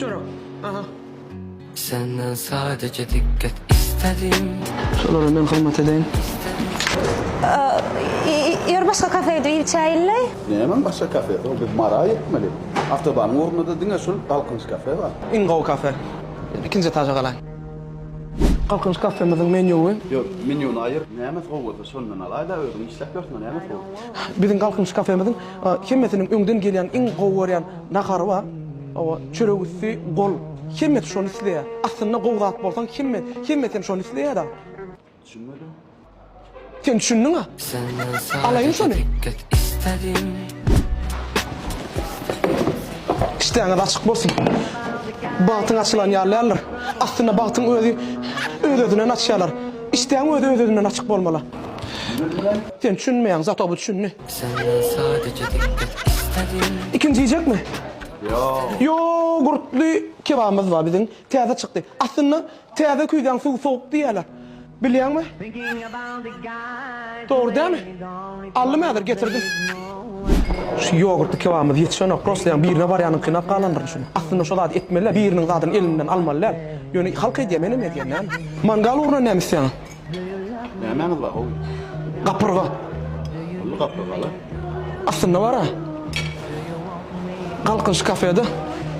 Çorap. Aha. Senden sadece dikkat istedim. Şolara men hırmat edeyim. Yer başka kafede içeyli. Hemen başka kafe. O bir mara etmeli. Avtobanın ornunda da dine sul Kalkınç kafe var. Ingo kafe. İkinci etaja kalan. Kalkınç kafemizin menüsü. Yok, minyonu ayır. Neymet kovudu sonuna alayda ödün işlep yoktu neymet kovudu. Bizim kalkınç kafemizin himmetinin öňden gelýän iň gowurýan nakary var. O çöregüsi gol. Himmet şonu isleýär. Aslynda gowgat bolsaň himmet hem şonu isleýär da. Düşünmedim. Sen düşündün ha? Senden Alayım sadece şunu. dikkat istedim. İşteňiz açyk bolsun. Bagtyň açylan ýerler. Aslynda bagtyň öz-özünden açýarlar. İşteň öz-özünden açyk bolmaly. Sen düşünmeýäň zat bu düşünme. Senden sadece dikkat istedim. İkinci yiyecek mi? Yok. Yo, gurtly kebabımız var bizim. Täze çykdy. Aslynda täze küýden suw soğuk diýerler. Bilýärmi? Doğru değil mi? Allymadyr getirdim. Şu yogurtly kebabymız ýetişen okroslayan birine var ýanyň kynap galandyr şunu. Aslynda şol zat etmeliler, biriniň zadyny elinden almalylar. Ýöne halk edýän edýän. Mangal urna nämisýän? Neymet var o. Gapyrga. Onu kapıralı. Aslynda var ha. Kalkınç kafede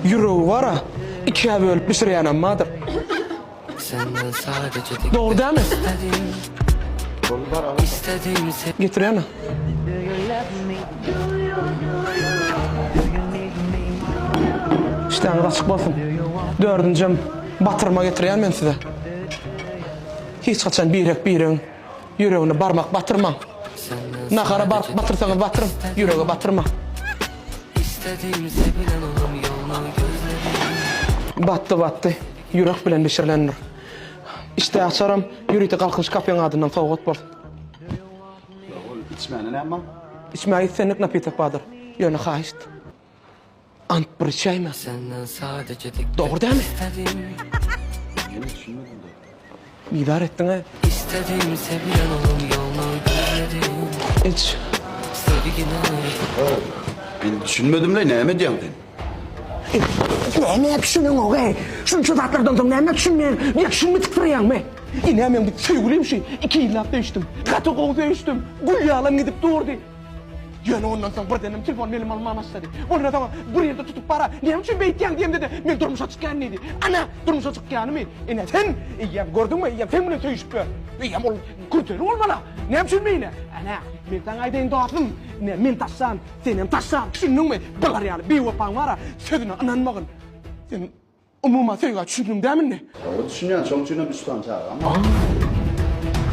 yürüğü var ha. İkiye bölüp pişirýän ammadyr. Senden sadece dikkat Doğru değil mi? istedim. Onu var abi. İstedim seni. Getirýän. İşteňiz açyk bolsun. Dördüncem batyrma getirýän men size. Hiç kaçan bireň yüreğine barmak batırma. Senden Nakara batırsanız batırın, yüreğe batırma. İstedim sevilen oğlum yolunu gözledim. Battı. Yürek bilen bişirlenir. İşte açarım, yürüyte kalkınç kafenin adından soğuk bol. İçmeni ne yapmam? İçmeyi senlik napitek badır. Yönü haist. Ant bir içey mi? Senden sadece dikkat Doğru değil mi? istedim. Yeni düşünmedim de. İdare ettin ha. İstedim sevilen oğlum yolunu gözledim. Hiç. Sevgine Ben düşünmedim de neymet diýäň. Ne düşünün o gay? Şunca zatlardan sonra ne düşünmeyin? Ne düşünmedik duruyan mı? Yine hemen bir sevgiliyim şey. 2 yıl değiştim. Katakol değiştim. Gülyalan gidip durdu. Yani ondan sonra buradan telefon elim almam istedi. Ondan sonra bir yerde tutup para. Ne için beytyen diyeyim dedi. Ben durmuşa çıkan neydi? Ana durmuşa çıkan mı? Ne sen? Gördün mü? Sen bunu töyüşüp gör. Ol kurtarın olmalı. Ne için miyine? Ana ben sana aydın dağıttım. Ne ben taşsan, senin taşsan. Düşündün mü? Balar yani bir vapan var ha. Sözüne ananmağın. Sen umuma söyle düşündün değil mi ne? O düşünýän çoňçuyna bir tutan çağır ama.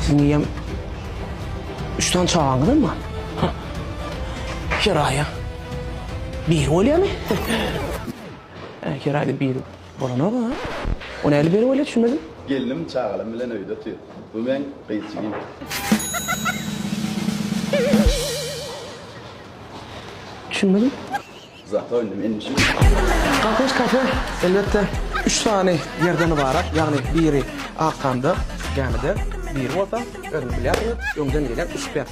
Siz niye 3 tane çağırdın mı? Kiraya. Bir oluyor mu? Kirayda bir olana var. O neyle bir oluyor düşünmedin? Gelinim çağıralım bilen öýde otuýar. Bu men gıýçygym. Düşünmedin? Zat oýnum endişim. Kalkınç kafe elbette 3 tane yerden ibaret. Yani biri Akkan'da, Gämide, biri olsa özüm bilen, öňden gelen 3 ber.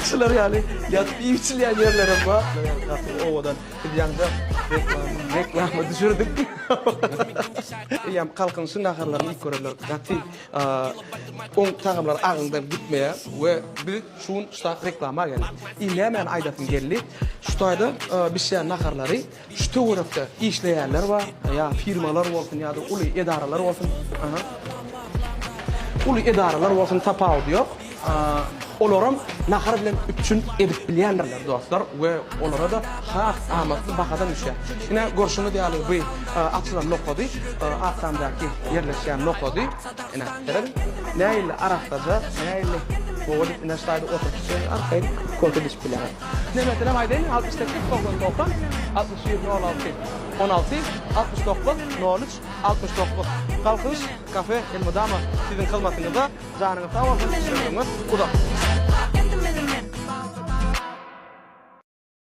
Şular yani yatıp iyicilýän yerlerim var. Ovadan ýanda reklama düşürdük. Ýam kalkınçy naharlaryny ilk görerler. Gaty oň tagamlar agyňdan gitmeýär we biz şuň şuta reklama geldi. Ille men aýdatym geldi. Şutaýda bizä naharlary şu töwerepde işleýänler var. Ya firmalar bolsun ýa-da uly edaralar bolsun. Uly edaralar bolsun tapaw diýok. Olaram nahar bilen üçün edip bilýändirler dostlar we olara da has amatly bakadan düşýär. Ine görşüňi diýýärler bu açylan nokady, Akkandaky yerleşýän nokady. Ine terem näille araqdaja, näille bowly ine ştaýda oturýan arkay koty display. Näme telem aýdyn 68 90 67 16 69 03 69 Kalkınç kafe El Mudama sizin hizmetinizde. Janyňyz sag bolsun, şeýleňiz uzak.